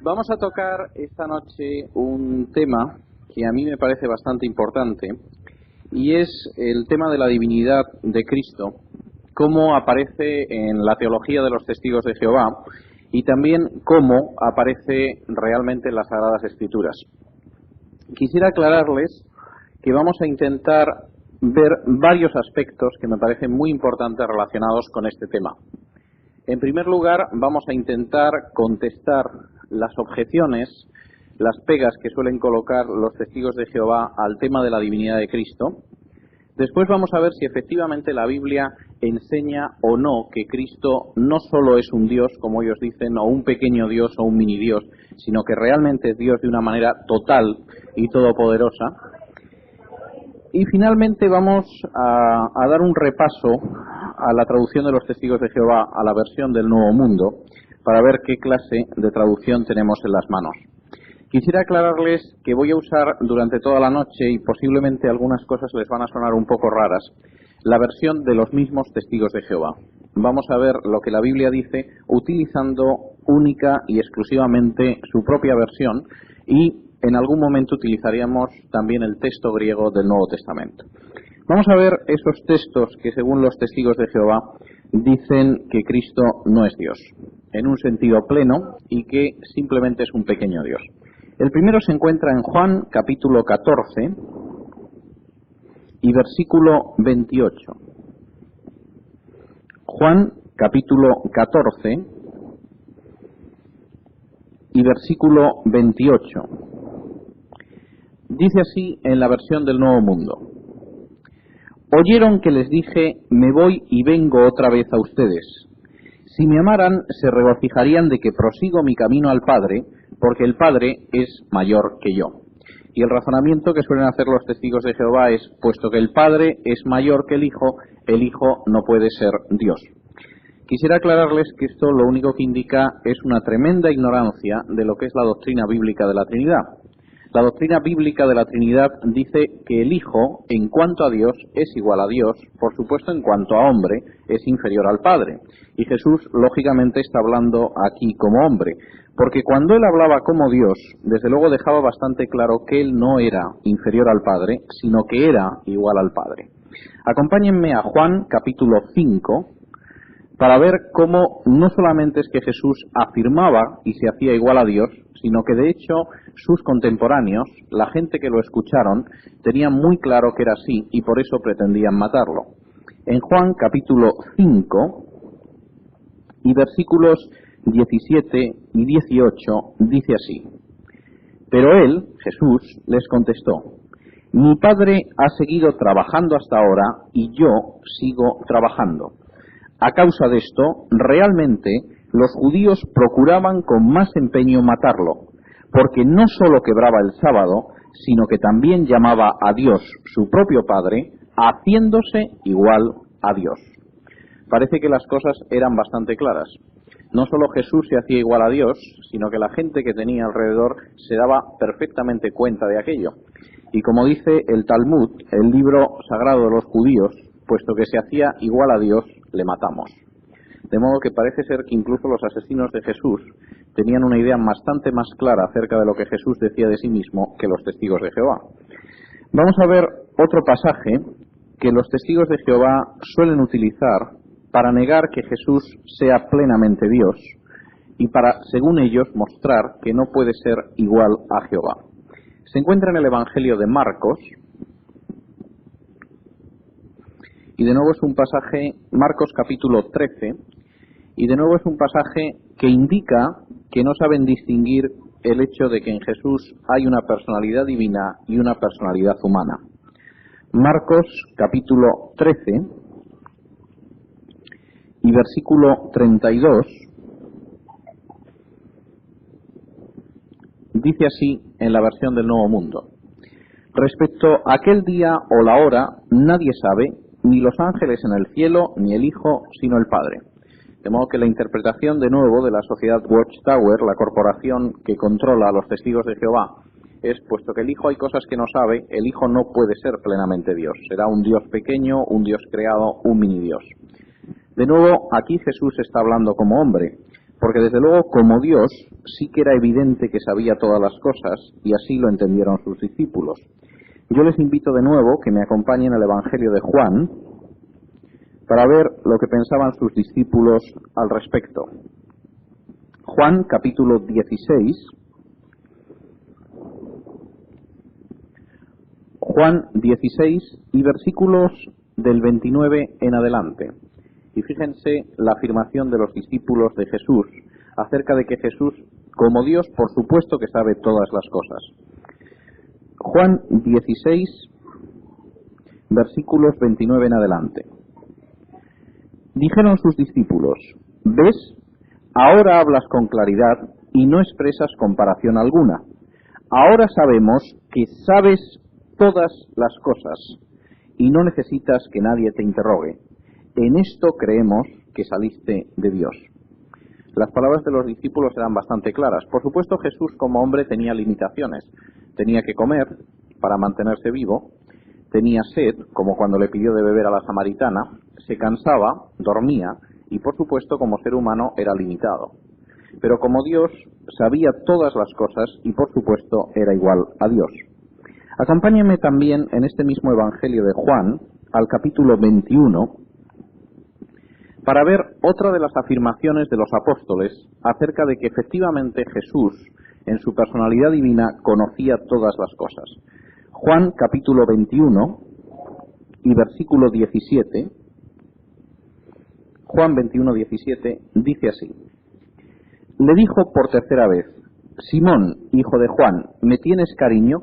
Vamos a tocar esta noche un tema que a mí me parece bastante importante y es el tema de la divinidad de Cristo, cómo aparece en la teología de los testigos de Jehová y también cómo aparece realmente en las Sagradas Escrituras. Quisiera aclararles que vamos a intentar ver varios aspectos que me parecen muy importantes relacionados con este tema. En primer lugar, vamos a intentar contestar las objeciones, las pegas que suelen colocar los testigos de Jehová al tema de la divinidad de Cristo. Después vamos a ver si efectivamente la Biblia enseña o no que Cristo no solo es un Dios, como ellos dicen, o un pequeño Dios o un mini Dios, sino que realmente es Dios de una manera total y todopoderosa. Y finalmente vamos a dar un repaso a la traducción de los testigos de Jehová, a la versión del Nuevo Mundo, para ver qué clase de traducción tenemos en las manos. Quisiera aclararles que voy a usar durante toda la noche, y posiblemente algunas cosas les van a sonar un poco raras, la versión de los mismos testigos de Jehová. Vamos a ver lo que la Biblia dice utilizando única y exclusivamente su propia versión, y en algún momento utilizaríamos también el texto griego del Nuevo Testamento. Vamos a ver esos textos que, según los testigos de Jehová, dicen que Cristo no es Dios, en un sentido pleno, y que simplemente es un pequeño Dios. El primero se encuentra en Juan, capítulo 14, y versículo 28. Juan, capítulo 14, y versículo 28. Dice así en la versión del Nuevo Mundo: Oyeron que les dije, me voy y vengo otra vez a ustedes. Si me amaran, se regocijarían de que prosigo mi camino al Padre, porque el Padre es mayor que yo. Y el razonamiento que suelen hacer los testigos de Jehová es, puesto que el Padre es mayor que el Hijo no puede ser Dios. Quisiera aclararles que esto lo único que indica es una tremenda ignorancia de lo que es la doctrina bíblica de la Trinidad. La doctrina bíblica de la Trinidad dice que el Hijo, en cuanto a Dios, es igual a Dios, por supuesto en cuanto a hombre, es inferior al Padre. Y Jesús, lógicamente, está hablando aquí como hombre, porque cuando Él hablaba como Dios, desde luego dejaba bastante claro que Él no era inferior al Padre, sino que era igual al Padre. Acompáñenme a Juan, capítulo 5, para ver cómo no solamente es que Jesús afirmaba y se hacía igual a Dios, sino que de hecho sus contemporáneos, la gente que lo escucharon, tenían muy claro que era así y por eso pretendían matarlo. En Juan capítulo 5 y versículos 17 y 18 dice así: Pero él, Jesús, les contestó: Mi Padre ha seguido trabajando hasta ahora y yo sigo trabajando. A causa de esto, realmente, los judíos procuraban con más empeño matarlo, porque no solo quebraba el sábado, sino que también llamaba a Dios, su propio Padre, haciéndose igual a Dios. Parece que las cosas eran bastante claras. No solo Jesús se hacía igual a Dios, sino que la gente que tenía alrededor se daba perfectamente cuenta de aquello. Y como dice el Talmud, el libro sagrado de los judíos, puesto que se hacía igual a Dios, le matamos. De modo que parece ser que incluso los asesinos de Jesús tenían una idea bastante más clara acerca de lo que Jesús decía de sí mismo que los testigos de Jehová. Vamos a ver otro pasaje que los testigos de Jehová suelen utilizar para negar que Jesús sea plenamente Dios y para, según ellos, mostrar que no puede ser igual a Jehová. Se encuentra en el Evangelio de Marcos. Y de nuevo es un pasaje, Marcos capítulo 13, y de nuevo es un pasaje que indica que no saben distinguir el hecho de que en Jesús hay una personalidad divina y una personalidad humana. Marcos capítulo 13 y versículo 32 dice así en la versión del Nuevo Mundo: Respecto a aquel día o la hora, nadie sabe, ni los ángeles en el cielo, ni el Hijo, sino el Padre. De modo que la interpretación de nuevo de la sociedad Watchtower, la corporación que controla a los testigos de Jehová, es, puesto que el Hijo hay cosas que no sabe, el Hijo no puede ser plenamente Dios. Será un Dios pequeño, un Dios creado, un mini Dios. De nuevo, aquí Jesús está hablando como hombre, porque desde luego como Dios sí que era evidente que sabía todas las cosas, y así lo entendieron sus discípulos. Yo les invito de nuevo que me acompañen al Evangelio de Juan para ver lo que pensaban sus discípulos al respecto. Juan, capítulo 16. Juan 16 y versículos del 29 en adelante. Y fíjense la afirmación de los discípulos de Jesús acerca de que Jesús, como Dios, por supuesto que sabe todas las cosas. Juan 16, versículos 29 en adelante. Dijeron sus discípulos: ¿ves? Ahora hablas con claridad y no expresas comparación alguna. Ahora sabemos que sabes todas las cosas y no necesitas que nadie te interrogue. En esto creemos que saliste de Dios. Las palabras de los discípulos eran bastante claras. Por supuesto, Jesús como hombre tenía limitaciones. Tenía que comer para mantenerse vivo, tenía sed, como cuando le pidió de beber a la samaritana, se cansaba, dormía, y por supuesto como ser humano era limitado. Pero como Dios sabía todas las cosas y por supuesto era igual a Dios. Acompáñenme también en este mismo Evangelio de Juan, al capítulo 21, para ver otra de las afirmaciones de los apóstoles acerca de que efectivamente Jesús, en su personalidad divina, conocía todas las cosas. Juan capítulo 21 y versículo 17. Juan 21, 17 dice así: le dijo por tercera vez: Simón, hijo de Juan, ¿me tienes cariño?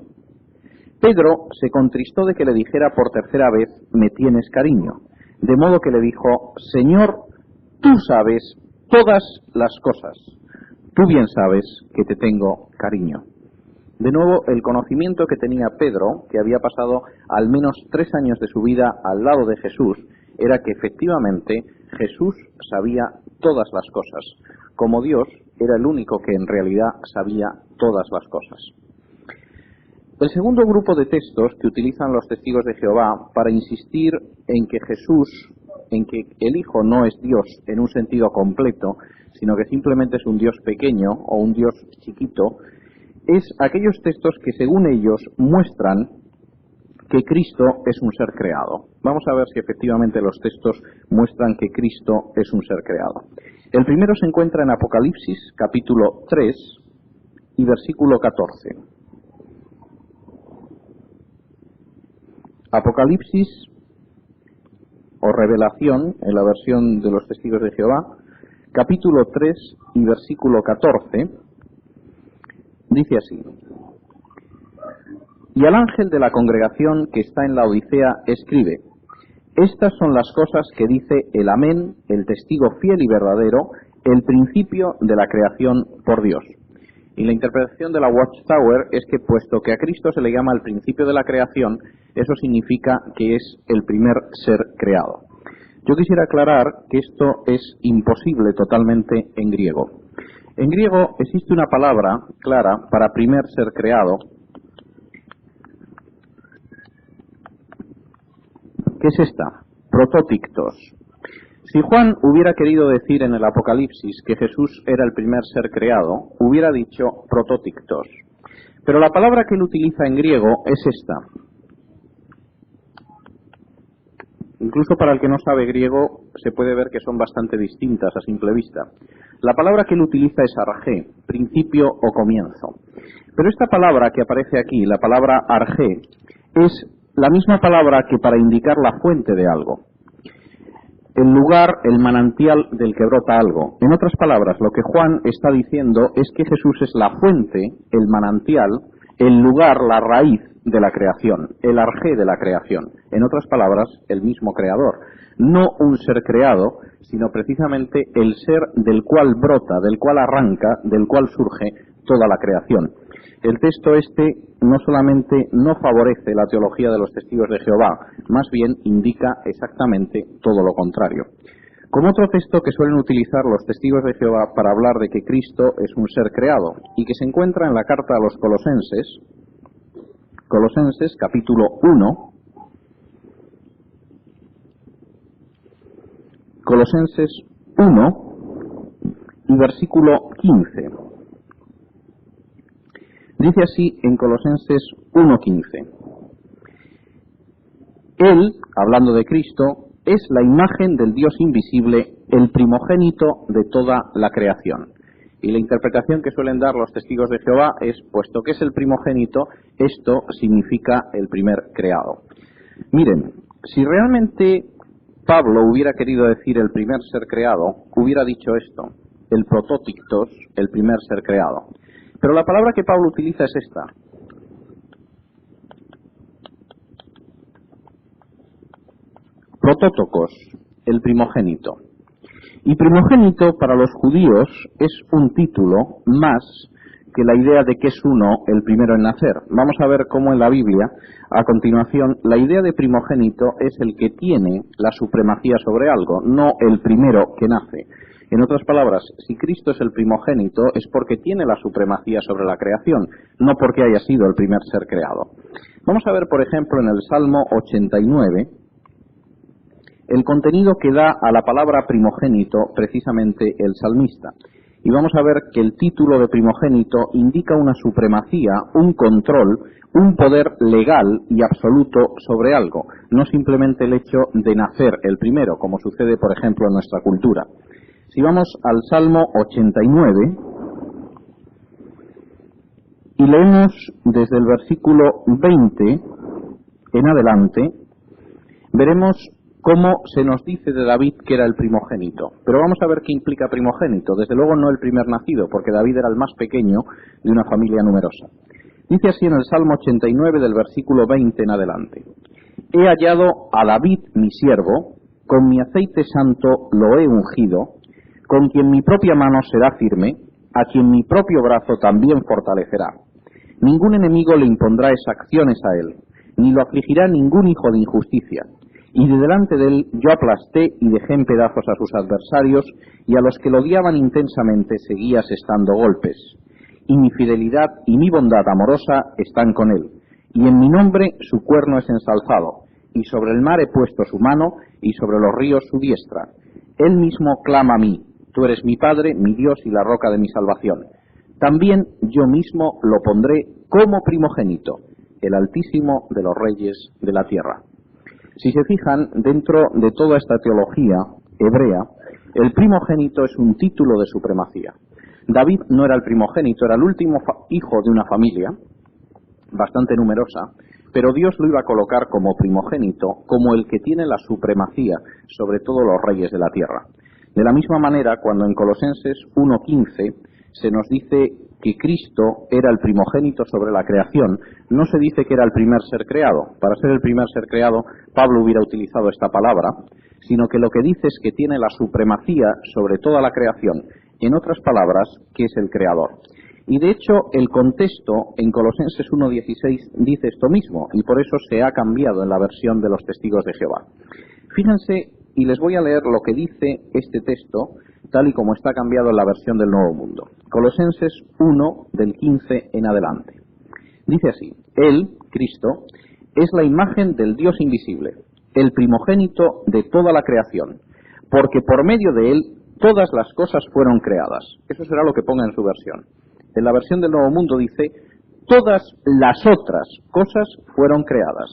Pedro se contristó de que le dijera por tercera vez: ¿me tienes cariño? De modo que le dijo: Señor, tú sabes todas las cosas. Tú bien sabes que te tengo cariño. De nuevo, el conocimiento que tenía Pedro, que había pasado al menos 3 años de su vida al lado de Jesús, era que efectivamente Jesús sabía todas las cosas. Como Dios, era el único que en realidad sabía todas las cosas. El segundo grupo de textos que utilizan los testigos de Jehová para insistir en que Jesús, en que el Hijo no es Dios en un sentido completo, sino que simplemente es un Dios pequeño o un Dios chiquito, es aquellos textos que según ellos muestran que Cristo es un ser creado. Vamos a ver si efectivamente los textos muestran que Cristo es un ser creado. El primero se encuentra en Apocalipsis, capítulo 3 y versículo 14. Apocalipsis, o Revelación, en la versión de los testigos de Jehová, capítulo 3 y versículo 14, dice así: y al ángel de la congregación que está en la Odisea escribe: estas son las cosas que dice el Amén, el testigo fiel y verdadero, el principio de la creación por Dios. Y la interpretación de la Watchtower es que, puesto que a Cristo se le llama el principio de la creación, eso significa que es el primer ser creado. Yo quisiera aclarar que esto es imposible totalmente en griego. En griego existe una palabra clara para primer ser creado, que es esta: prototictos. Si Juan hubiera querido decir en el Apocalipsis que Jesús era el primer ser creado, hubiera dicho prototictos. Pero la palabra que él utiliza en griego es esta. Incluso para el que no sabe griego se puede ver que son bastante distintas a simple vista. La palabra que él utiliza es argé, principio o comienzo. Pero esta palabra que aparece aquí, la palabra argé, es la misma palabra que para indicar la fuente de algo. El lugar, el manantial del que brota algo. En otras palabras, lo que Juan está diciendo es que Jesús es la fuente, el manantial, el lugar, la raíz de la creación, el arjé de la creación. En otras palabras, el mismo creador. No un ser creado, sino precisamente el ser del cual brota, del cual arranca, del cual surge toda la creación. El texto este no solamente no favorece la teología de los testigos de Jehová, más bien indica exactamente todo lo contrario. Como otro texto que suelen utilizar los testigos de Jehová para hablar de que Cristo es un ser creado y que se encuentra en la carta a los Colosenses capítulo 1, Colosenses 1 y versículo 15. Dice así en Colosenses 1:15. Él, hablando de Cristo, es la imagen del Dios invisible, el primogénito de toda la creación. Y la interpretación que suelen dar los testigos de Jehová es, puesto que es el primogénito, esto significa el primer creado. Miren, si realmente Pablo hubiera querido decir el primer ser creado, hubiera dicho esto, el prototictos, el primer ser creado. Pero la palabra que Pablo utiliza es esta. Protótocos, el primogénito. Y primogénito para los judíos es un título más que la idea de que es uno el primero en nacer. Vamos a ver cómo en la Biblia, a continuación, la idea de primogénito es el que tiene la supremacía sobre algo, no el primero que nace. En otras palabras, si Cristo es el primogénito es porque tiene la supremacía sobre la creación, no porque haya sido el primer ser creado. Vamos a ver, por ejemplo, en el Salmo 89, el contenido que da a la palabra primogénito precisamente el salmista. Y vamos a ver que el título de primogénito indica una supremacía, un control, un poder legal y absoluto sobre algo, no simplemente el hecho de nacer el primero, como sucede, por ejemplo, en nuestra cultura. Si vamos al Salmo 89 y leemos desde el versículo 20 en adelante, veremos cómo se nos dice de David que era el primogénito. Pero vamos a ver qué implica primogénito. Desde luego no el primer nacido, porque David era el más pequeño de una familia numerosa. Dice así en el Salmo 89 del versículo 20 en adelante. He hallado a David mi siervo, con mi aceite santo lo he ungido, con quien mi propia mano será firme, a quien mi propio brazo también fortalecerá. Ningún enemigo le impondrá exacciones a él, ni lo afligirá ningún hijo de injusticia. Y de delante de él yo aplasté y dejé en pedazos a sus adversarios, y a los que lo odiaban intensamente seguía asestando golpes. Y mi fidelidad y mi bondad amorosa están con él, y en mi nombre su cuerno es ensalzado, y sobre el mar he puesto su mano, y sobre los ríos su diestra. Él mismo clama a mí, tú eres mi Padre, mi Dios y la roca de mi salvación. También yo mismo lo pondré como primogénito, el Altísimo de los reyes de la tierra. Si se fijan, dentro de toda esta teología hebrea, el primogénito es un título de supremacía. David no era el primogénito, era el último hijo de una familia bastante numerosa, pero Dios lo iba a colocar como primogénito, como el que tiene la supremacía sobre todos los reyes de la tierra. De la misma manera, cuando en Colosenses 1:15 se nos dice que Cristo era el primogénito sobre la creación, no se dice que era el primer ser creado. Para ser el primer ser creado, Pablo hubiera utilizado esta palabra, sino que lo que dice es que tiene la supremacía sobre toda la creación, en otras palabras, que es el creador. Y de hecho, el contexto en Colosenses 1:16 dice esto mismo, y por eso se ha cambiado en la versión de los testigos de Jehová. Fíjense, y les voy a leer lo que dice este texto, tal y como está cambiado en la versión del Nuevo Mundo. Colosenses 1, del 15 en adelante. Dice así, Él, Cristo, es la imagen del Dios invisible, el primogénito de toda la creación, porque por medio de Él todas las cosas fueron creadas. Eso será lo que ponga en su versión. En la versión del Nuevo Mundo dice, todas las otras cosas fueron creadas,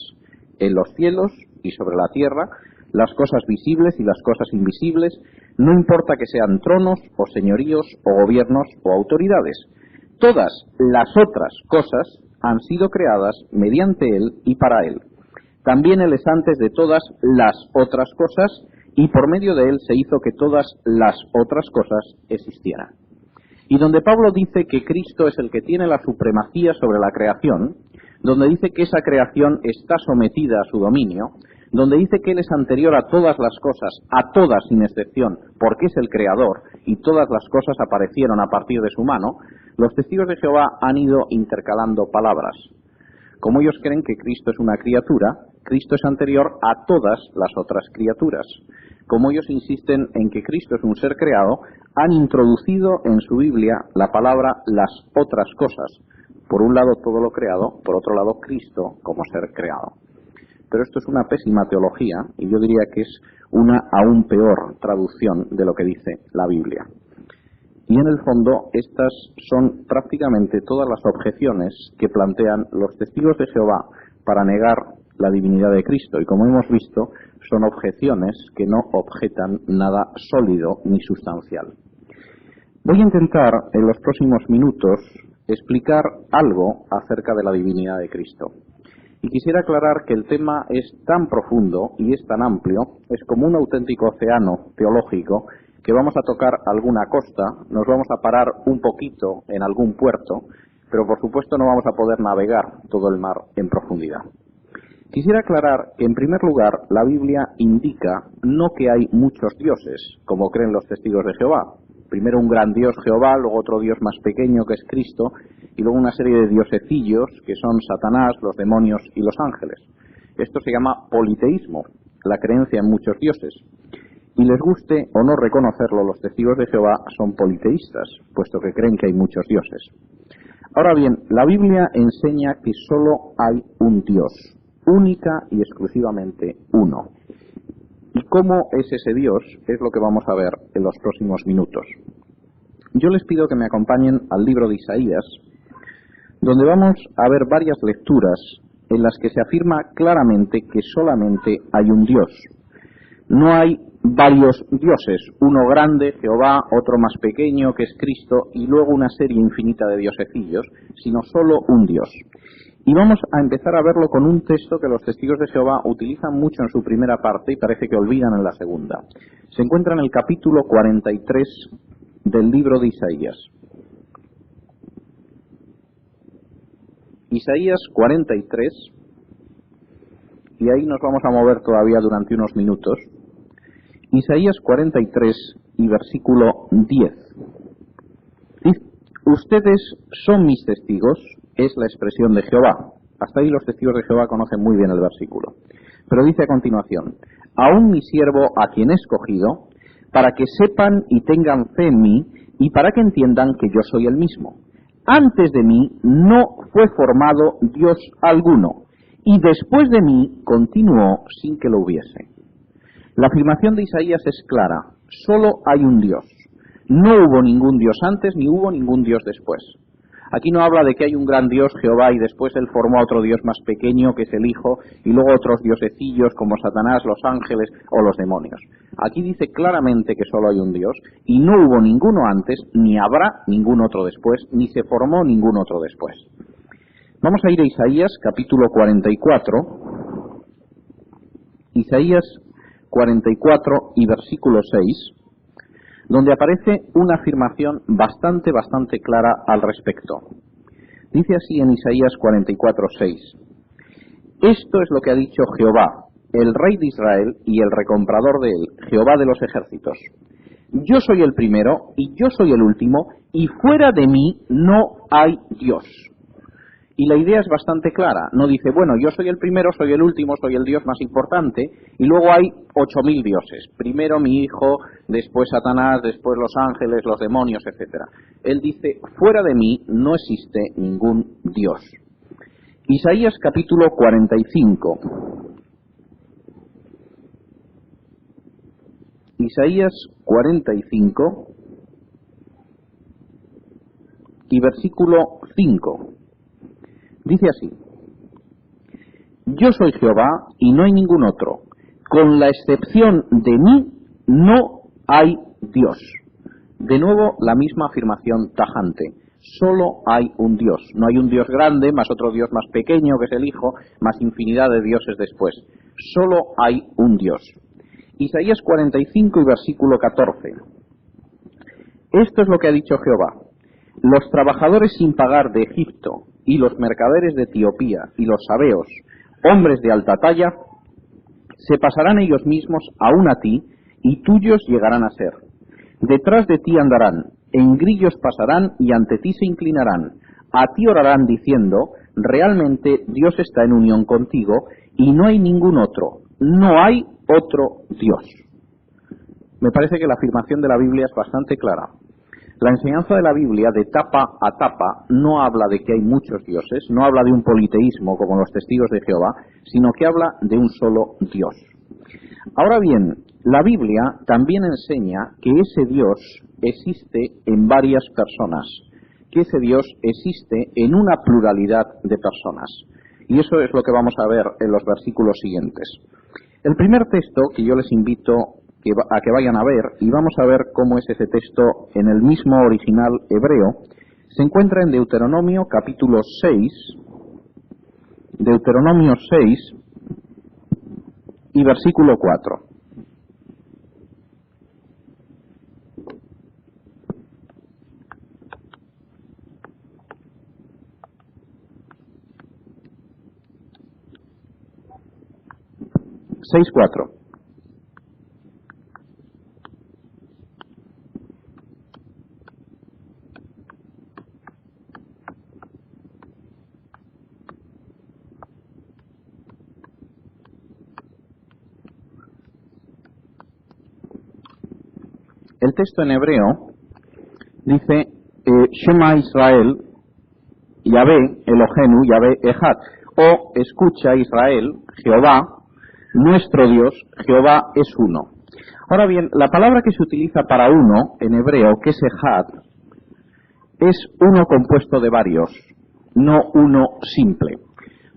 en los cielos y sobre la tierra, las cosas visibles y las cosas invisibles, no importa que sean tronos o señoríos o gobiernos o autoridades. Todas las otras cosas han sido creadas mediante Él y para Él. También Él es antes de todas las otras cosas y por medio de Él se hizo que todas las otras cosas existieran. Y donde Pablo dice que Cristo es el que tiene la supremacía sobre la creación, donde dice que esa creación está sometida a su dominio, donde dice que Él es anterior a todas las cosas, a todas sin excepción, porque es el creador, y todas las cosas aparecieron a partir de su mano, los testigos de Jehová han ido intercalando palabras. Como ellos creen que Cristo es una criatura, Cristo es anterior a todas las otras criaturas. Como ellos insisten en que Cristo es un ser creado, han introducido en su Biblia la palabra las otras cosas. Por un lado todo lo creado, por otro lado Cristo como ser creado. Pero esto es una pésima teología y yo diría que es una aún peor traducción de lo que dice la Biblia. Y en el fondo estas son prácticamente todas las objeciones que plantean los testigos de Jehová para negar la divinidad de Cristo. Y como hemos visto, son objeciones que no objetan nada sólido ni sustancial. Voy a intentar en los próximos minutos explicar algo acerca de la divinidad de Cristo. Y quisiera aclarar que el tema es tan profundo y es tan amplio, es como un auténtico océano teológico, que vamos a tocar alguna costa, nos vamos a parar un poquito en algún puerto, pero por supuesto no vamos a poder navegar todo el mar en profundidad. Quisiera aclarar que, en primer lugar, la Biblia indica no que hay muchos dioses, como creen los testigos de Jehová. Primero un gran Dios Jehová, luego otro Dios más pequeño que es Cristo, y luego una serie de diosecillos que son Satanás, los demonios y los ángeles. Esto se llama politeísmo, la creencia en muchos dioses. Y les guste o no reconocerlo, los testigos de Jehová son politeístas, puesto que creen que hay muchos dioses. Ahora bien, la Biblia enseña que solo hay un Dios, única y exclusivamente uno. ¿Y cómo es ese Dios? Es lo que vamos a ver en los próximos minutos. Yo les pido que me acompañen al libro de Isaías, donde vamos a ver varias lecturas en las que se afirma claramente que solamente hay un Dios. No hay varios dioses, uno grande, Jehová, otro más pequeño, que es Cristo, y luego una serie infinita de diosecillos, sino solo un Dios. Y vamos a empezar a verlo con un texto que los testigos de Jehová utilizan mucho en su primera parte y parece que olvidan en la segunda. Se encuentra en el capítulo 43 del libro de Isaías. Isaías 43, y ahí nos vamos a mover todavía durante unos minutos. Isaías 43 y versículo 10. Ustedes son mis testigos, es la expresión de Jehová. Hasta ahí los testigos de Jehová conocen muy bien el versículo. Pero dice a continuación: aún mi siervo a quien he escogido, para que sepan y tengan fe en mí, y para que entiendan que yo soy el mismo. Antes de mí no fue formado Dios alguno, y después de mí continuó sin que lo hubiese. La afirmación de Isaías es clara: solo hay un Dios. No hubo ningún Dios antes ni hubo ningún Dios después. Aquí no habla de que hay un gran Dios, Jehová, y después él formó a otro Dios más pequeño, que es el Hijo, y luego otros diosecillos como Satanás, los ángeles o los demonios. Aquí dice claramente que solo hay un Dios, y no hubo ninguno antes, ni habrá ningún otro después, ni se formó ningún otro después. Vamos a ir a Isaías, capítulo 44. Isaías 44 y versículo 6, donde aparece una afirmación bastante clara al respecto. Dice así en Isaías 44, 6: esto es lo que ha dicho Jehová, el Rey de Israel y el recomprador de él, Jehová de los ejércitos. Yo soy el primero y yo soy el último, y fuera de mí no hay Dios. Y la idea es bastante clara. No dice, bueno, yo soy el primero, soy el último, soy el Dios más importante, y luego hay 8.000 dioses. Primero mi hijo, después Satanás, después los ángeles, los demonios, etc. Él dice, fuera de mí no existe ningún Dios. Isaías capítulo 45. Isaías 45 y versículo 5. Dice así: yo soy Jehová y no hay ningún otro. Con la excepción de mí no hay Dios. De nuevo la misma afirmación tajante. Solo hay un Dios. No hay un Dios grande, más otro Dios más pequeño, que es el Hijo, más infinidad de dioses después. Solo hay un Dios. Isaías 45 y versículo 14. Esto es lo que ha dicho Jehová: los trabajadores sin pagar de Egipto, y los mercaderes de Etiopía, y los sabeos, hombres de alta talla, se pasarán ellos mismos aún a ti, y tuyos llegarán a ser. Detrás de ti andarán, en grillos pasarán, y ante ti se inclinarán. A ti orarán diciendo, realmente Dios está en unión contigo, y no hay ningún otro, no hay otro Dios. Me parece que la afirmación de la Biblia es bastante clara. La enseñanza de la Biblia, de tapa a tapa, no habla de que hay muchos dioses, no habla de un politeísmo como los testigos de Jehová, sino que habla de un solo Dios. Ahora bien, la Biblia también enseña que ese Dios existe en varias personas, que ese Dios existe en una pluralidad de personas. Y eso es lo que vamos a ver en los versículos siguientes. El primer texto que yo les invito a que vayan a ver, y vamos a ver cómo es ese texto en el mismo original hebreo, se encuentra en Deuteronomio capítulo 6, Deuteronomio 6 y versículo 4. Seis, 4. El texto en hebreo dice Shema Israel, Yahvé Elohenu, Yahvé Echad, o escucha Israel, Jehová, nuestro Dios, Jehová es uno. Ahora bien, la palabra que se utiliza para uno en hebreo, que es Echad, es uno compuesto de varios, no uno simple.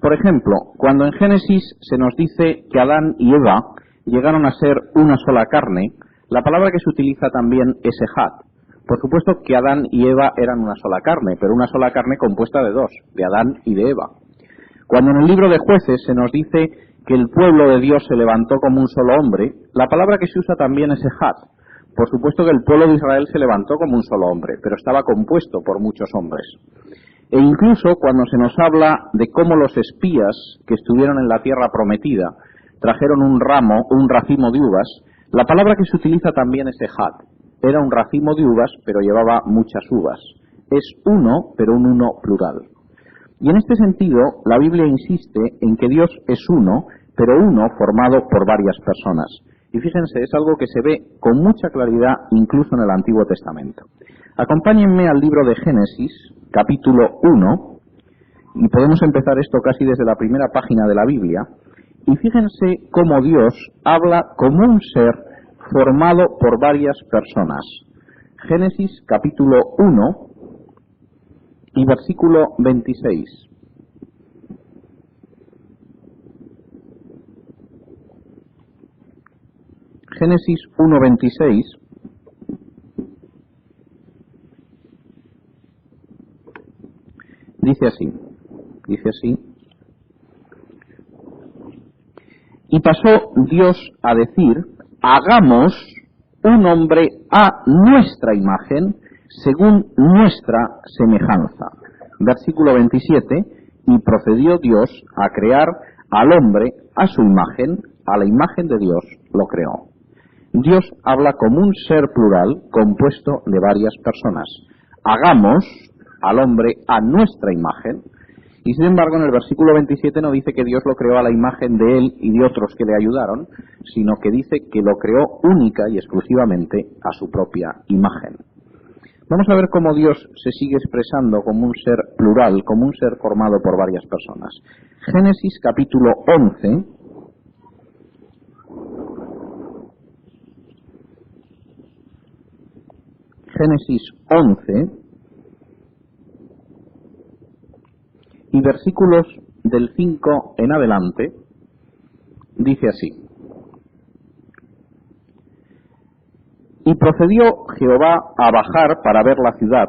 Por ejemplo, cuando en Génesis se nos dice que Adán y Eva llegaron a ser una sola carne, la palabra que se utiliza también es Echad. Por supuesto que Adán y Eva eran una sola carne, pero una sola carne compuesta de dos, de Adán y de Eva. Cuando en el libro de Jueces se nos dice que el pueblo de Dios se levantó como un solo hombre, la palabra que se usa también es Echad. Por supuesto que el pueblo de Israel se levantó como un solo hombre, pero estaba compuesto por muchos hombres. E incluso cuando se nos habla de cómo los espías que estuvieron en la tierra prometida trajeron un racimo de uvas, la palabra que se utiliza también es Echad. Era un racimo de uvas, pero llevaba muchas uvas. Es uno, pero un uno plural. Y en este sentido, la Biblia insiste en que Dios es uno, pero uno formado por varias personas. Y fíjense, es algo que se ve con mucha claridad incluso en el Antiguo Testamento. Acompáñenme al libro de Génesis, capítulo 1, y podemos empezar esto casi desde la primera página de la Biblia, y fíjense cómo Dios habla como un ser formado por varias personas. Génesis, capítulo 1, y versículo 26. Génesis 1:26 dice así, y pasó Dios a decir, hagamos un hombre a nuestra imagen, según nuestra semejanza. Versículo 27, y procedió Dios a crear al hombre a su imagen, a la imagen de Dios lo creó. Dios habla como un ser plural compuesto de varias personas. Hagamos al hombre a nuestra imagen, y sin embargo en el versículo 27 no dice que Dios lo creó a la imagen de él y de otros que le ayudaron, sino que dice que lo creó única y exclusivamente a su propia imagen. Vamos a ver cómo Dios se sigue expresando como un ser plural, como un ser formado por varias personas. Génesis capítulo 11, Génesis 11 y versículos del 5 en adelante, dice así. Y procedió Jehová a bajar para ver la ciudad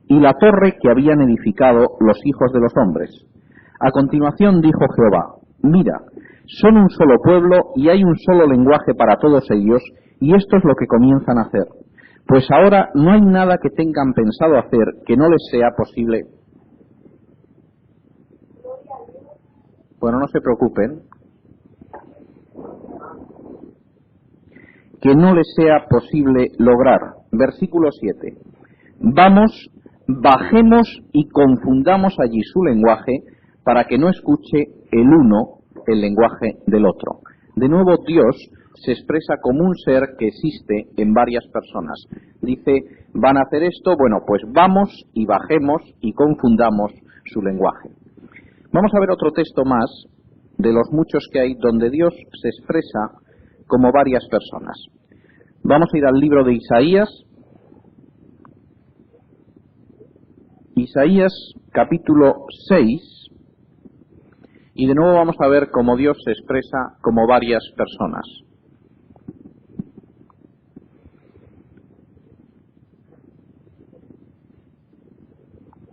y la torre que habían edificado los hijos de los hombres. A continuación dijo Jehová, mira, son un solo pueblo y hay un solo lenguaje para todos ellos, y esto es lo que comienzan a hacer. Pues ahora no hay nada que tengan pensado hacer que no les sea posible. Bueno, no se preocupen. Que no les sea posible lograr. Versículo 7. Vamos, bajemos y confundamos allí su lenguaje para que no escuche el uno el lenguaje del otro. De nuevo Dios se expresa como un ser que existe en varias personas. Dice, van a hacer esto, bueno, pues vamos y bajemos y confundamos su lenguaje. Vamos a ver otro texto más de los muchos que hay donde Dios se expresa como varias personas. Vamos a ir al libro de Isaías, Isaías capítulo 6, y de nuevo vamos a ver cómo Dios se expresa como varias personas.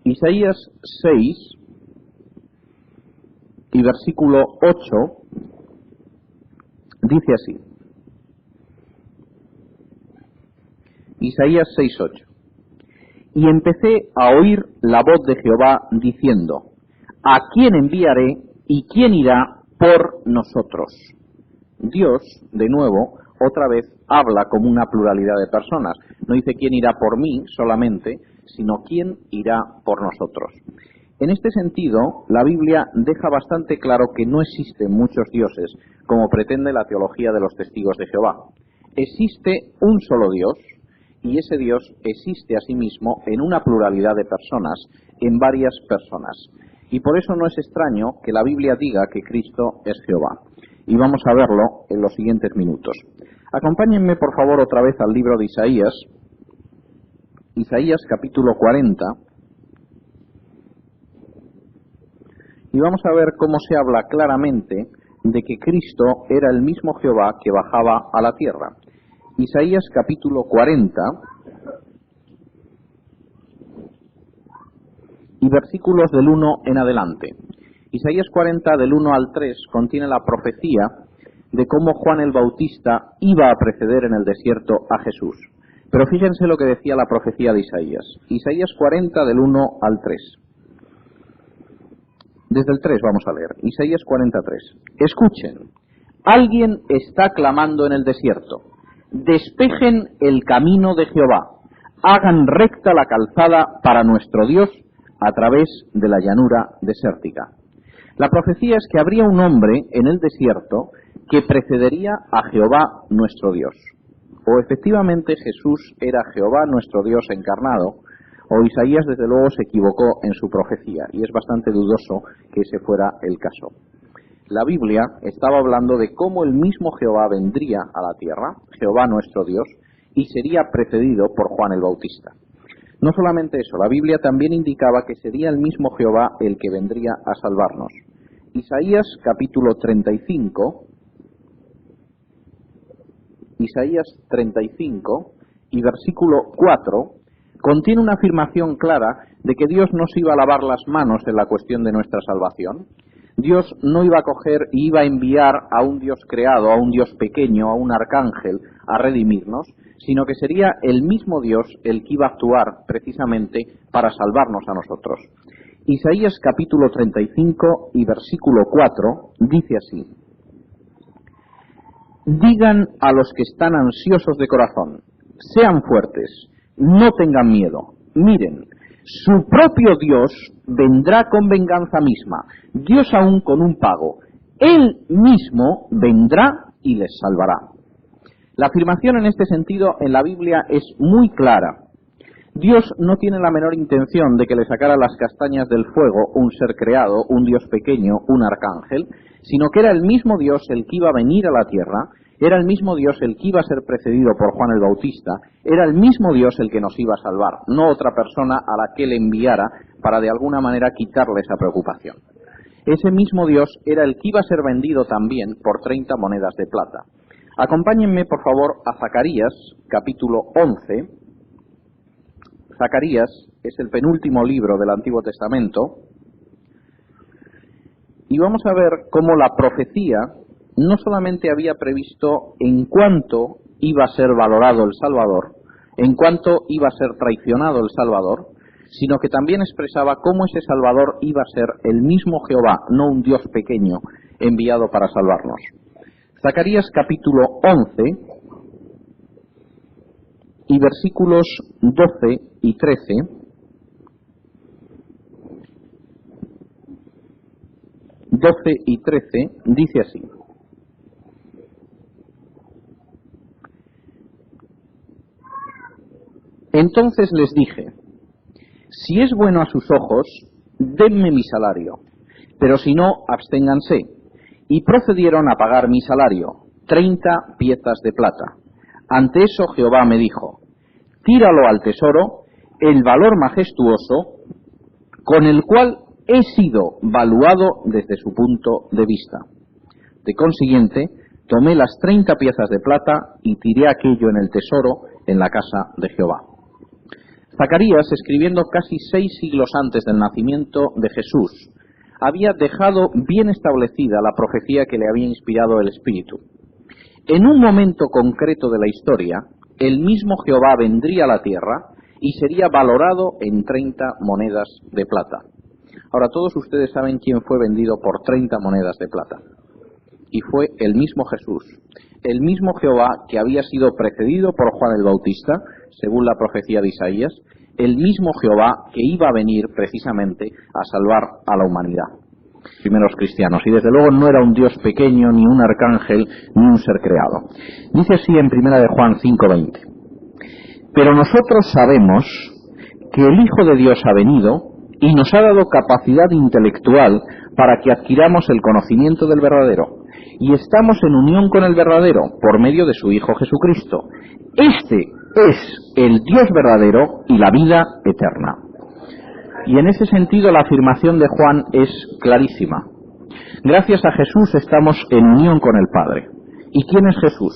Isaías 6 y versículo 8 dice así. Isaías 6:8. Y empecé a oír la voz de Jehová diciendo: ¿a quién enviaré y quién irá por nosotros? Dios, de nuevo, otra vez habla como una pluralidad de personas. No dice quién irá por mí solamente, sino quién irá por nosotros. En este sentido, la Biblia deja bastante claro que no existen muchos dioses, como pretende la teología de los testigos de Jehová. Existe un solo Dios, y ese Dios existe a sí mismo en una pluralidad de personas, en varias personas. Y por eso no es extraño que la Biblia diga que Cristo es Jehová. Y vamos a verlo en los siguientes minutos. Acompáñenme por favor otra vez al libro de Isaías, Isaías capítulo 40, y vamos a ver cómo se habla claramente de que Cristo era el mismo Jehová que bajaba a la tierra. Isaías capítulo 40 y versículos del 1 en adelante. Isaías 40 del 1 al 3 contiene la profecía de cómo Juan el Bautista iba a preceder en el desierto a Jesús. Pero fíjense lo que decía la profecía de Isaías. Isaías 40 del 1 al 3. Desde el 3 vamos a leer. Isaías 43. Escuchen, alguien está clamando en el desierto. Despejen el camino de Jehová, hagan recta la calzada para nuestro Dios a través de la llanura desértica. La profecía es que habría un hombre en el desierto que precedería a Jehová nuestro Dios. O efectivamente Jesús era Jehová nuestro Dios encarnado, o Isaías desde luego se equivocó en su profecía, y es bastante dudoso que ese fuera el caso. La Biblia estaba hablando de cómo el mismo Jehová vendría a la tierra, Jehová nuestro Dios, y sería precedido por Juan el Bautista. No solamente eso, la Biblia también indicaba que sería el mismo Jehová el que vendría a salvarnos. Isaías capítulo 35, Isaías 35 y versículo 4 contiene una afirmación clara de que Dios no se iba a lavar las manos en la cuestión de nuestra salvación. Dios no iba a coger y iba a enviar a un Dios creado, a un Dios pequeño, a un arcángel, a redimirnos, sino que sería el mismo Dios el que iba a actuar precisamente para salvarnos a nosotros. Isaías capítulo 35 y versículo 4 dice así: digan a los que están ansiosos de corazón, sean fuertes, no tengan miedo, miren, su propio Dios vendrá con venganza misma, Dios aún con un pago. Él mismo vendrá y les salvará. La afirmación en este sentido en la Biblia es muy clara. Dios no tiene la menor intención de que le sacara las castañas del fuego un ser creado, un Dios pequeño, un arcángel, sino que era el mismo Dios el que iba a venir a la tierra, era el mismo Dios el que iba a ser precedido por Juan el Bautista, era el mismo Dios el que nos iba a salvar, no otra persona a la que le enviara para de alguna manera quitarle esa preocupación. Ese mismo Dios era el que iba a ser vendido también por 30 monedas de plata. Acompáñenme por favor a Zacarías, capítulo 11. Zacarías es el penúltimo libro del Antiguo Testamento, y vamos a ver cómo la profecía no solamente había previsto en cuánto iba a ser valorado el Salvador, en cuánto iba a ser traicionado el Salvador, sino que también expresaba cómo ese Salvador iba a ser el mismo Jehová, no un Dios pequeño enviado para salvarnos. Zacarías capítulo 11 y versículos 12 y 13 dice así: entonces les dije, si es bueno a sus ojos, denme mi salario, pero si no, absténganse. Y procedieron a pagar mi salario, 30 piezas de plata. Ante eso Jehová me dijo, tíralo al tesoro, el valor majestuoso con el cual he sido valuado desde su punto de vista. De consiguiente, tomé las 30 piezas de plata y tiré aquello en el tesoro en la casa de Jehová. Zacarías, escribiendo casi 6 siglos antes del nacimiento de Jesús, había dejado bien establecida la profecía que le había inspirado el Espíritu. En un momento concreto de la historia, el mismo Jehová vendría a la tierra y sería valorado en 30 monedas de plata. Ahora, todos ustedes saben quién fue vendido por 30 monedas de plata. Y fue el mismo Jesús, el mismo Jehová que había sido precedido por Juan el Bautista, según la profecía de Isaías, el mismo Jehová que iba a venir precisamente a salvar a la humanidad, primeros cristianos. Y desde luego no era un Dios pequeño, ni un arcángel, ni un ser creado. Dice así en 1 de Juan 5:20: pero nosotros sabemos que el Hijo de Dios ha venido y nos ha dado capacidad intelectual para que adquiramos el conocimiento del verdadero, y estamos en unión con el verdadero por medio de su Hijo Jesucristo. Este es el Dios verdadero y la vida eterna. Y en ese sentido la afirmación de Juan es clarísima. Gracias a Jesús estamos en unión con el Padre. ¿Y quién es Jesús?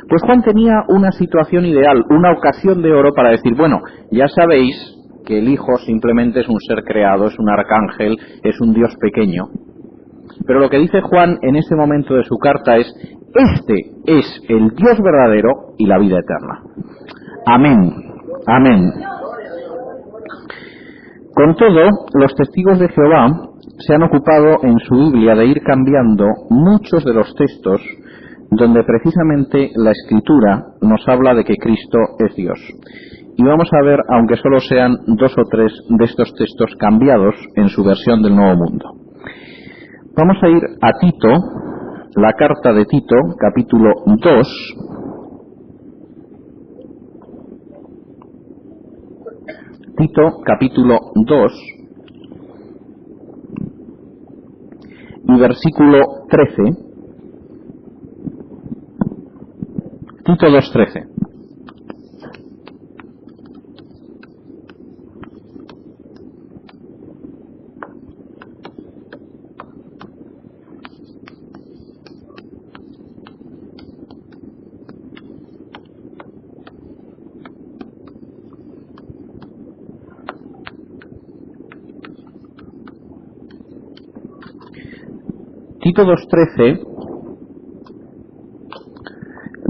Pues Juan tenía una situación ideal, una ocasión de oro para decir, bueno, ya sabéis que el Hijo simplemente es un ser creado, es un arcángel, es un Dios pequeño. Pero lo que dice Juan en ese momento de su carta es: este es el Dios verdadero y la vida eterna. Amén. Amén. Con todo, los testigos de Jehová se han ocupado en su Biblia de ir cambiando muchos de los textos donde precisamente la Escritura nos habla de que Cristo es Dios. Y vamos a ver, aunque solo sean 2 o 3 de estos textos cambiados en su versión del Nuevo Mundo. Vamos a ir a Tito, la carta de Tito, capítulo 2. Tito, capítulo 2, y versículo 13. Tito 2:13. Tito 2:13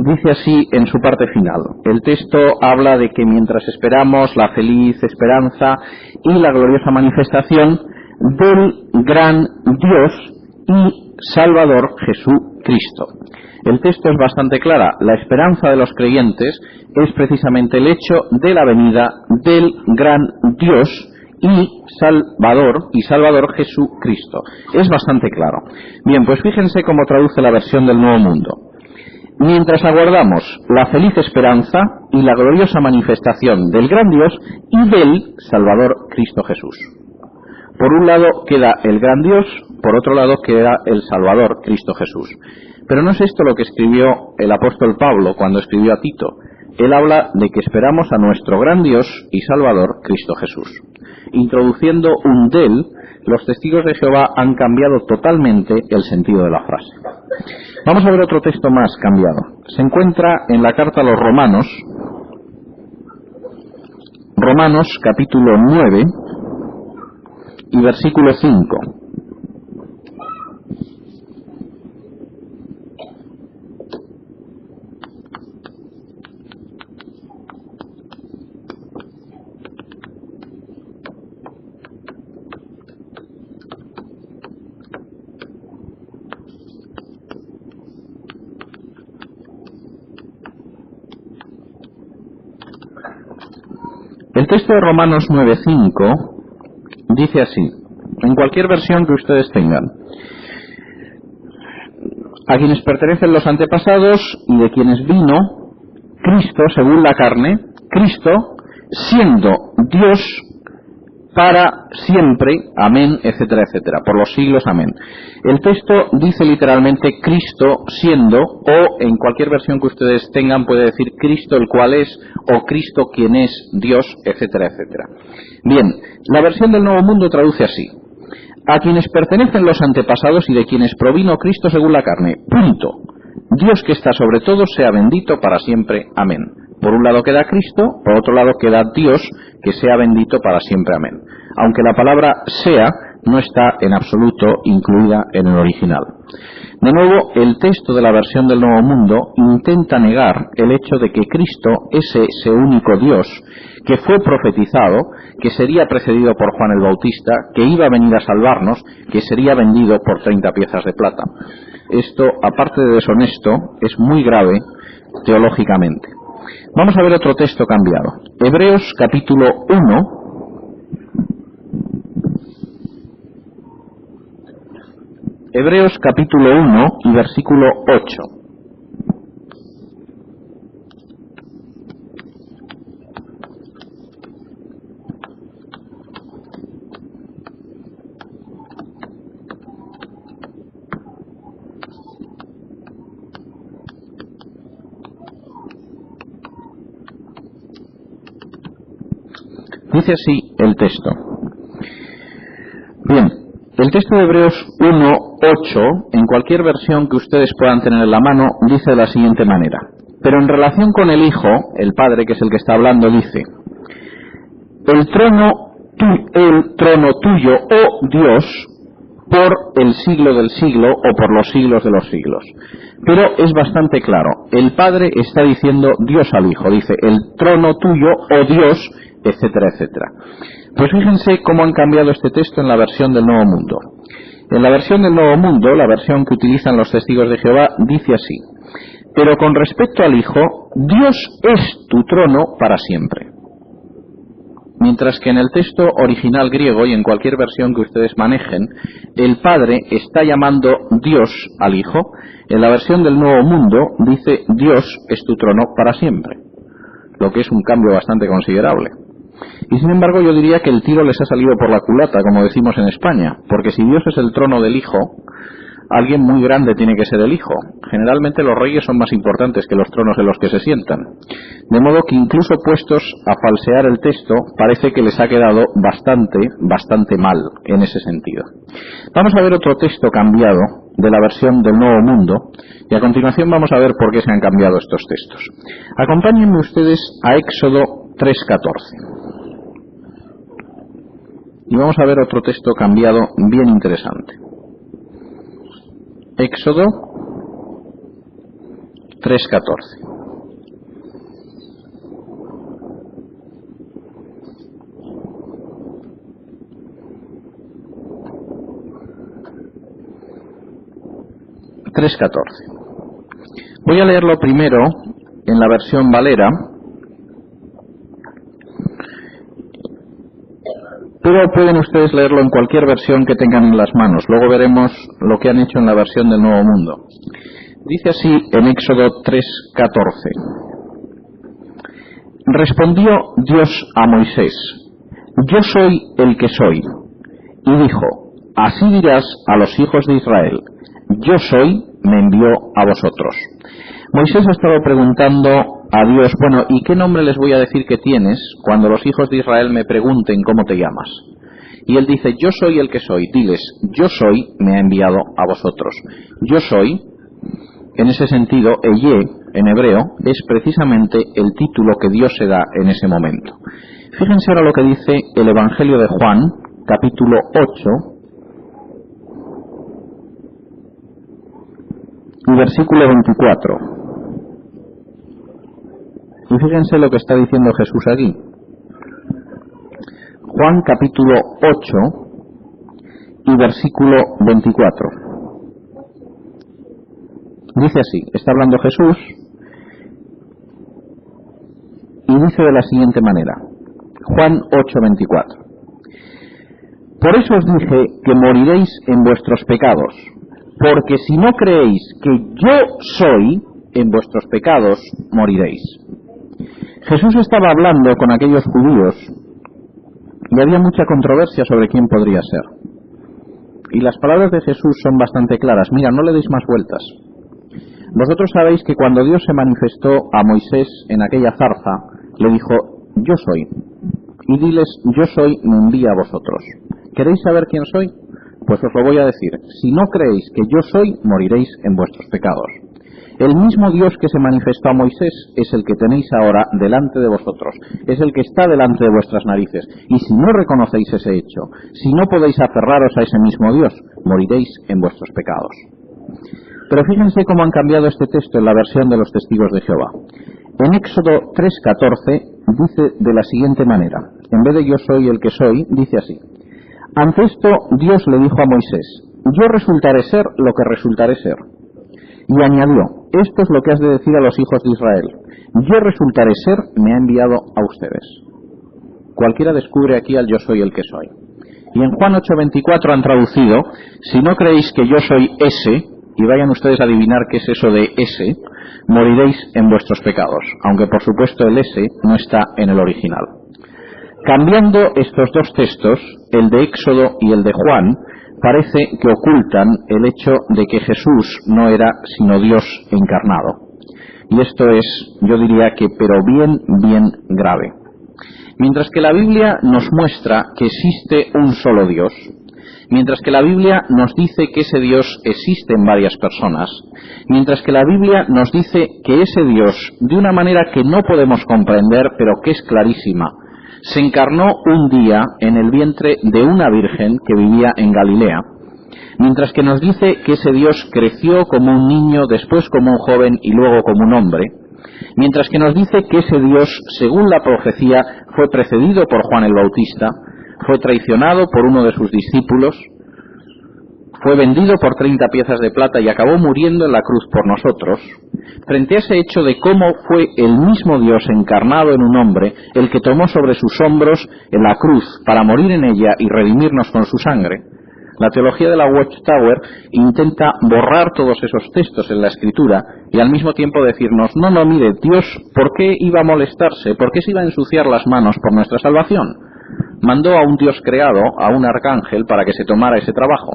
dice así en su parte final. El texto habla de que mientras esperamos la feliz esperanza y la gloriosa manifestación del gran Dios y Salvador Jesucristo. El texto es bastante clara. La esperanza de los creyentes es precisamente el hecho de la venida del gran Dios y Salvador Jesucristo. Es bastante claro. Bien, pues fíjense cómo traduce la versión del Nuevo Mundo. Mientras aguardamos la feliz esperanza y la gloriosa manifestación del gran Dios y del Salvador Cristo Jesús. Por un lado queda el gran Dios, por otro lado queda el Salvador Cristo Jesús. Pero no es esto lo que escribió el apóstol Pablo cuando escribió a Tito. Él habla de que esperamos a nuestro gran Dios y Salvador Cristo Jesús. Introduciendo un del, los testigos de Jehová han cambiado totalmente el sentido de la frase. Vamos a ver otro texto más cambiado. Se encuentra en la carta a los Romanos, capítulo 9 y versículo 5. El texto de Romanos 9:5 dice así, en cualquier versión que ustedes tengan: a quienes pertenecen los antepasados y de quienes vino Cristo según la carne, Cristo siendo Dios para siempre, amén, etcétera, etcétera, por los siglos, amén. El texto dice literalmente Cristo siendo, o en cualquier versión que ustedes tengan puede decir Cristo el cual es, o Cristo quien es Dios, etcétera, etcétera. Bien, la versión del Nuevo Mundo traduce así: a quienes pertenecen los antepasados y de quienes provino Cristo según la carne, punto. Dios que está sobre todo sea bendito para siempre, amén. Por un lado queda Cristo, por otro lado queda Dios, que sea bendito para siempre, amén. Aunque la palabra sea no está en absoluto incluida en el original. De nuevo, el texto de la versión del Nuevo Mundo intenta negar el hecho de que Cristo es ese único Dios que fue profetizado, que sería precedido por Juan el Bautista, que iba a venir a salvarnos, que sería vendido por 30 piezas de plata. Esto, aparte de deshonesto, es muy grave teológicamente. Vamos a ver otro texto cambiado. Hebreos capítulo 1. Hebreos capítulo 1 y versículo 8. Dice así el texto. Bien, el texto de Hebreos 1:8, en cualquier versión que ustedes puedan tener en la mano, dice de la siguiente manera. Pero en relación con el Hijo, el Padre, que es el que está hablando, dice: el trono tuyo, oh Dios, por el siglo del siglo o por los siglos de los siglos. Pero es bastante claro. El Padre está diciendo Dios al Hijo. Dice, el trono tuyo, oh Dios, etcétera, etcétera. Pues fíjense cómo han cambiado este texto en la versión del Nuevo Mundo. En la versión del Nuevo Mundo, la versión que utilizan los testigos de Jehová, dice así: pero con respecto al Hijo, Dios es tu trono para siempre. Mientras que en el texto original griego y en cualquier versión que ustedes manejen, el Padre está llamando Dios al Hijo. En la versión del Nuevo Mundo dice Dios es tu trono para siempre, lo que es un cambio bastante considerable. Y sin embargo yo diría que el tiro les ha salido por la culata, como decimos en España, porque si Dios es el trono del Hijo, alguien muy grande tiene que ser el Hijo. Generalmente los reyes son más importantes que los tronos en los que se sientan. De modo que incluso puestos a falsear el texto, parece que les ha quedado bastante mal en ese sentido. Vamos a ver otro texto cambiado de la versión del Nuevo Mundo, y a continuación vamos a ver por qué se han cambiado estos textos. Acompáñenme ustedes a Éxodo 3:14. Y vamos a ver otro texto cambiado bien interesante. Éxodo 3:14. Voy a leerlo primero en la versión Valera, pero pueden ustedes leerlo en cualquier versión que tengan en las manos. Luego veremos lo que han hecho en la versión del Nuevo Mundo. Dice así en Éxodo 3:14. Respondió Dios a Moisés: yo soy el que soy. Y dijo: así dirás a los hijos de Israel: yo soy, me envió a vosotros. Moisés ha estado preguntando a Dios: bueno, ¿y qué nombre les voy a decir que tienes cuando los hijos de Israel me pregunten cómo te llamas? Y él dice: yo soy el que soy. Diles: yo soy, me ha enviado a vosotros. Yo soy, en ese sentido, Eyé, en hebreo, es precisamente el título que Dios se da en ese momento. Fíjense ahora lo que dice el Evangelio de Juan, capítulo 8, y versículo 24. Y fíjense lo que está diciendo Jesús aquí. Juan capítulo 8 y versículo 24. Dice así, está hablando Jesús y dice de la siguiente manera. Juan 8:24. Por eso os dije que moriréis en vuestros pecados, porque si no creéis que yo soy, en vuestros pecados moriréis. Jesús estaba hablando con aquellos judíos y había mucha controversia sobre quién podría ser. Y las palabras de Jesús son bastante claras. Mira, no le deis más vueltas. Vosotros sabéis que cuando Dios se manifestó a Moisés en aquella zarza, le dijo: yo soy. Y diles: yo soy, me envía a vosotros. ¿Queréis saber quién soy? Pues os lo voy a decir. Si no creéis que yo soy, moriréis en vuestros pecados. El mismo Dios que se manifestó a Moisés es el que tenéis ahora delante de vosotros, es el que está delante de vuestras narices. Y si no reconocéis ese hecho, si no podéis aferraros a ese mismo Dios, moriréis en vuestros pecados. Pero fíjense cómo han cambiado este texto en la versión de los testigos de Jehová. En Éxodo 3:14 dice de la siguiente manera, en vez de yo soy el que soy, dice así: ante esto Dios le dijo a Moisés: yo resultaré ser lo que resultaré ser. Y añadió: esto es lo que has de decir a los hijos de Israel: yo resultaré ser, me ha enviado a ustedes. Cualquiera descubre aquí al yo soy el que soy. Y en Juan 8:24 han traducido: si no creéis que yo soy ese, y vayan ustedes a adivinar qué es eso de ese, moriréis en vuestros pecados, aunque por supuesto el ese no está en el original. Cambiando estos dos textos, el de Éxodo y el de Juan, parece que ocultan el hecho de que Jesús no era sino Dios encarnado. Y esto es, yo diría que, pero bien grave. Mientras que la Biblia nos muestra que existe un solo Dios, mientras que la Biblia nos dice que ese Dios existe en varias personas, mientras que la Biblia nos dice que ese Dios, de una manera que no podemos comprender, pero que es clarísima, se encarnó un día en el vientre de una virgen que vivía en Galilea, mientras que nos dice que ese Dios creció como un niño, después como un joven y luego como un hombre, mientras que nos dice que ese Dios, según la profecía, fue precedido por Juan el Bautista, fue traicionado por uno de sus discípulos, fue vendido por 30 piezas de plata y acabó muriendo en la cruz por nosotros. Frente a ese hecho de cómo fue el mismo Dios encarnado en un hombre el que tomó sobre sus hombros en la cruz para morir en ella y redimirnos con su sangre, la teología de la Watchtower intenta borrar todos esos textos en la Escritura y al mismo tiempo decirnos: no, mire, Dios, ¿por qué iba a molestarse? ¿Por qué se iba a ensuciar las manos por nuestra salvación? Mandó a un Dios creado, a un arcángel, para que se tomara ese trabajo.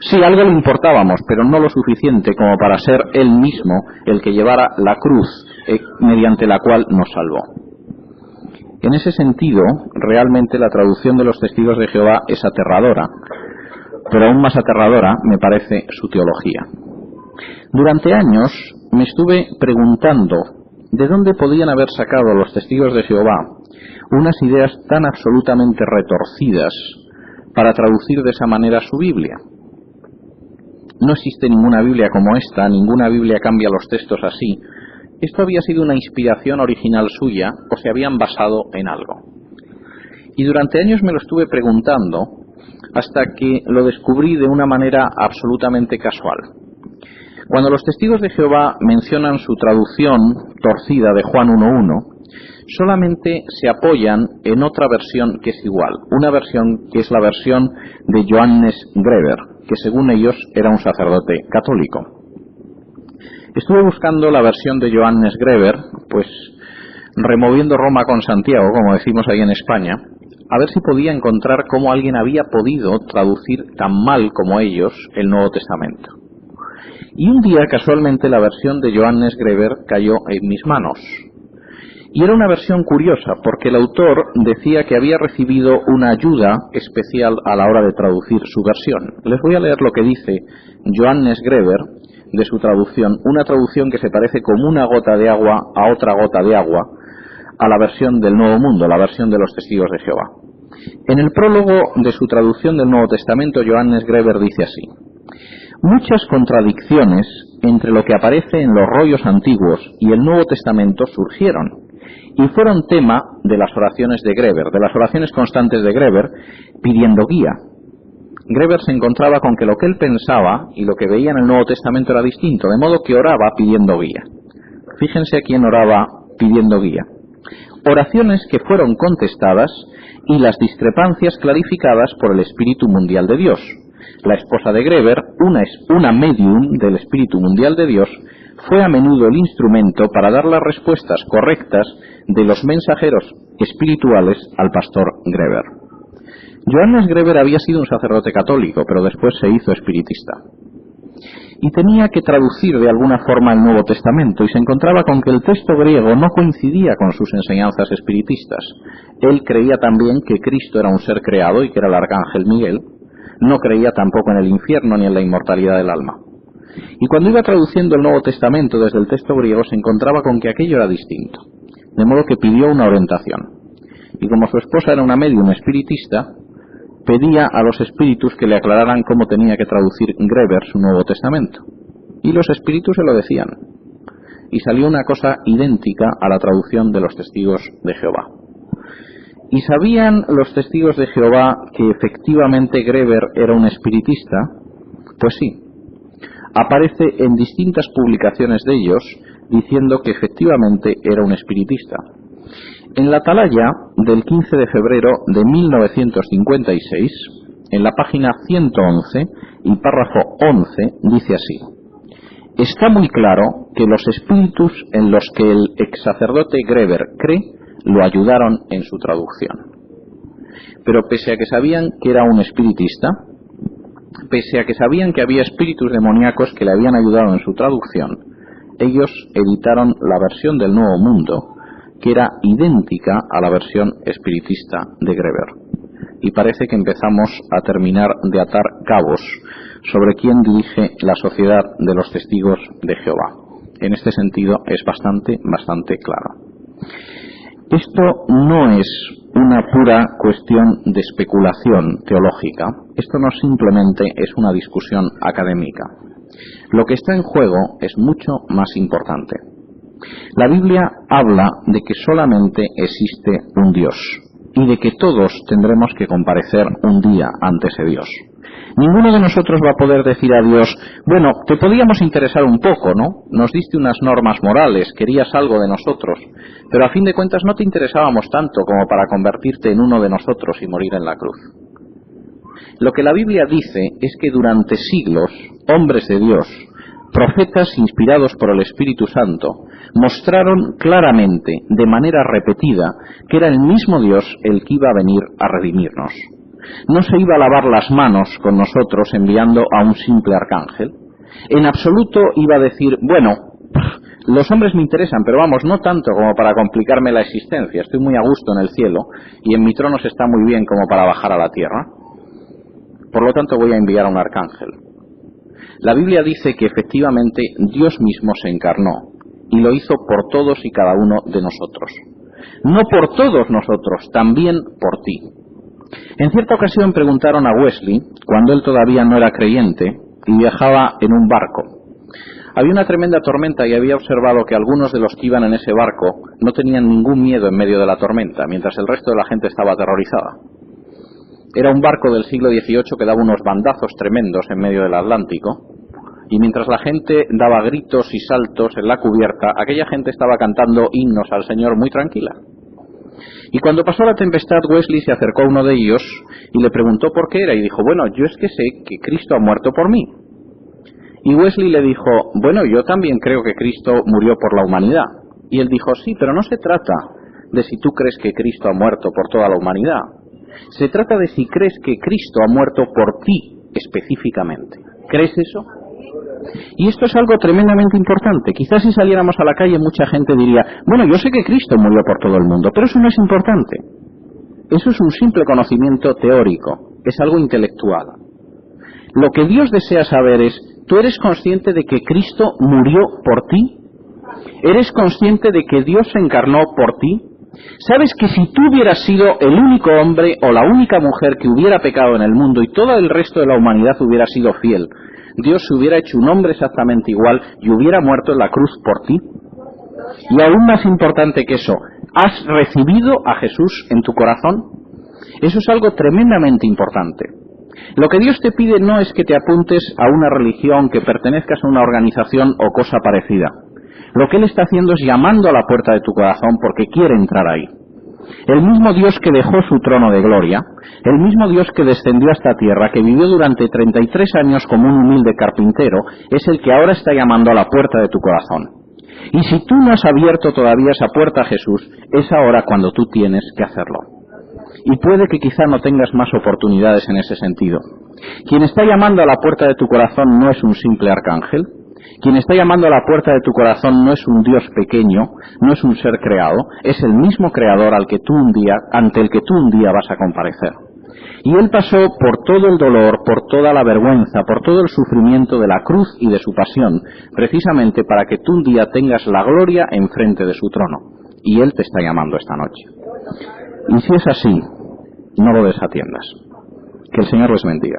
Sí, algo le importábamos, pero no lo suficiente como para ser él mismo el que llevara la cruz mediante la cual nos salvó. En ese sentido, realmente la traducción de los testigos de Jehová es aterradora, pero aún más aterradora me parece su teología. Durante años me estuve preguntando de dónde podían haber sacado los testigos de Jehová unas ideas tan absolutamente retorcidas para traducir de esa manera su Biblia. No existe ninguna Biblia como esta, ninguna Biblia cambia los textos así. ¿Esto había sido una inspiración original suya o se habían basado en algo? Y durante años me lo estuve preguntando hasta que lo descubrí de una manera absolutamente casual. Cuando los testigos de Jehová mencionan su traducción torcida de Juan 1:1, solamente se apoyan en otra versión que es igual, una versión que es la versión de Johannes Greber, que según ellos era un sacerdote católico. Estuve buscando la versión de Johannes Greber, pues removiendo Roma con Santiago, como decimos ahí en España, a ver si podía encontrar cómo alguien había podido traducir tan mal como ellos el Nuevo Testamento. Y un día, casualmente, la versión de Johannes Greber cayó en mis manos. Y era una versión curiosa, porque el autor decía que había recibido una ayuda especial a la hora de traducir su versión. Les voy a leer lo que dice Johannes Greber de su traducción, una traducción que se parece como una gota de agua a otra gota de agua a la versión del Nuevo Mundo, la versión de los testigos de Jehová. En el prólogo de su traducción del Nuevo Testamento, Johannes Greber dice así: muchas contradicciones entre lo que aparece en los rollos antiguos y el Nuevo Testamento surgieron y fueron tema de las oraciones de Greber, de las oraciones constantes de Greber, pidiendo guía. Greber se encontraba con que lo que él pensaba y lo que veía en el Nuevo Testamento era distinto, de modo que oraba pidiendo guía. Fíjense a quién oraba pidiendo guía. Oraciones que fueron contestadas y las discrepancias clarificadas por el Espíritu Mundial de Dios. La esposa de Greber, una medium del Espíritu Mundial de Dios, fue a menudo el instrumento para dar las respuestas correctas de los mensajeros espirituales al pastor Greber. Johannes Greber había sido un sacerdote católico, pero después se hizo espiritista. Y tenía que traducir de alguna forma el Nuevo Testamento, y se encontraba con que el texto griego no coincidía con sus enseñanzas espiritistas. Él creía también que Cristo era un ser creado y que era el arcángel Miguel. No creía tampoco en el infierno ni en la inmortalidad del alma. Y cuando iba traduciendo el Nuevo Testamento desde el texto griego, se encontraba con que aquello era distinto. De modo que pidió una orientación. Y como su esposa era una médium espiritista, pedía a los espíritus que le aclararan cómo tenía que traducir Greber su Nuevo Testamento. Y los espíritus se lo decían. Y salió una cosa idéntica a la traducción de los testigos de Jehová. ¿Y sabían los testigos de Jehová que efectivamente Greber era un espiritista? Pues sí. Aparece en distintas publicaciones de ellos diciendo que efectivamente era un espiritista. En la Atalaya del 15 de febrero de 1956, en la página 111 y párrafo 11, dice así: está muy claro que los espíritus en los que el ex sacerdote Greber cree lo ayudaron en su traducción. Pero pese a que sabían que era un espiritista, pese a que sabían que había espíritus demoníacos que le habían ayudado en su traducción, ellos editaron la versión del Nuevo Mundo, que era idéntica a la versión espiritista de Greber. Y parece que empezamos a terminar de atar cabos sobre quién dirige la sociedad de los testigos de Jehová. En este sentido es bastante claro. Esto no es una pura cuestión de especulación teológica. Esto no simplemente es una discusión académica. Lo que está en juego es mucho más importante. La Biblia habla de que solamente existe un Dios y de que todos tendremos que comparecer un día ante ese Dios. Ninguno de nosotros va a poder decir a Dios: bueno, te podíamos interesar un poco, ¿no? Nos diste unas normas morales, querías algo de nosotros, pero a fin de cuentas no te interesábamos tanto como para convertirte en uno de nosotros y morir en la cruz. Lo que la Biblia dice es que durante siglos, hombres de Dios, profetas inspirados por el Espíritu Santo, mostraron claramente, de manera repetida, que era el mismo Dios el que iba a venir a redimirnos. No se iba a lavar las manos con nosotros enviando a un simple arcángel. En absoluto iba a decir: bueno, los hombres me interesan, pero vamos, no tanto como para complicarme la existencia. Estoy muy a gusto en el cielo y en mi trono se está muy bien como para bajar a la tierra. Por lo tanto voy a enviar a un arcángel. La Biblia dice que efectivamente Dios mismo se encarnó y lo hizo por todos y cada uno de nosotros. No por todos nosotros, también por ti. En cierta ocasión preguntaron a Wesley, cuando él todavía no era creyente y viajaba en un barco. Había una tremenda tormenta y había observado que algunos de los que iban en ese barco no tenían ningún miedo en medio de la tormenta, mientras el resto de la gente estaba aterrorizada. Era un barco del siglo XVIII que daba unos bandazos tremendos en medio del Atlántico, y mientras la gente daba gritos y saltos en la cubierta, aquella gente estaba cantando himnos al Señor muy tranquila. Y cuando pasó la tempestad, Wesley se acercó a uno de ellos y le preguntó por qué era, y dijo: bueno, yo es que sé que Cristo ha muerto por mí. Y Wesley le dijo: bueno, yo también creo que Cristo murió por la humanidad. Y él dijo: sí, pero no se trata de si tú crees que Cristo ha muerto por toda la humanidad. Se trata de si crees que Cristo ha muerto por ti específicamente. ¿Crees eso? Y esto es algo tremendamente importante. Quizás si saliéramos a la calle mucha gente diría: bueno, yo sé que Cristo murió por todo el mundo, pero eso no es importante. Eso es un simple conocimiento teórico, es algo intelectual. Lo que Dios desea saber es: ¿tú eres consciente de que Cristo murió por ti? ¿Eres consciente de que Dios se encarnó por ti? ¿Sabes que si tú hubieras sido el único hombre o la única mujer que hubiera pecado en el mundo y todo el resto de la humanidad hubiera sido fiel, Dios se hubiera hecho un hombre exactamente igual y hubiera muerto en la cruz por ti? Y aún más importante que eso, ¿has recibido a Jesús en tu corazón? Eso es algo tremendamente importante. Lo que Dios te pide no es que te apuntes a una religión, que pertenezcas a una organización o cosa parecida. Lo que Él está haciendo es llamando a la puerta de tu corazón porque quiere entrar ahí. El mismo Dios que dejó su trono de gloria, el mismo Dios que descendió a esta tierra, que vivió durante 33 años como un humilde carpintero, es el que ahora está llamando a la puerta de tu corazón. Y si tú no has abierto todavía esa puerta a Jesús, es ahora cuando tú tienes que hacerlo. y puede que quizá no tengas más oportunidades en ese sentido. Quien está llamando a la puerta de tu corazón no es un simple arcángel. Quien está llamando a la puerta de tu corazón no es un Dios pequeño, no es un ser creado, es el mismo Creador ante el que tú un día vas a comparecer. Y Él pasó por todo el dolor, por toda la vergüenza, por todo el sufrimiento de la cruz y de su pasión, precisamente para que tú un día tengas la gloria enfrente de su trono. Y Él te está llamando esta noche. Y si es así, no lo desatiendas. Que el Señor les bendiga.